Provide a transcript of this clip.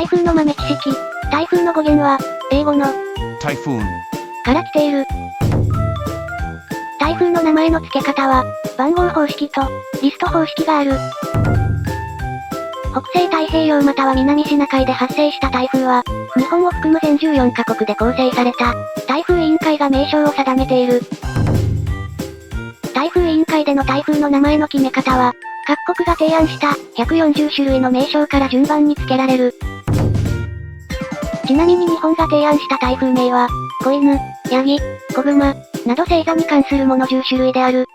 台風の豆知識。台風の語源は、英語の typhoon から来ている。台風の名前の付け方は、番号方式と、リスト方式がある。北西太平洋または南シナ海で発生した台風は、日本を含む全14カ国で構成された、台風委員会が名称を定めている。台風委員会での台風の名前の決め方は、各国が提案した140種類の名称から順番に付けられる。ちなみに日本が提案した台風名は、子犬、ヤギ、子熊、など星座に関するもの10種類である。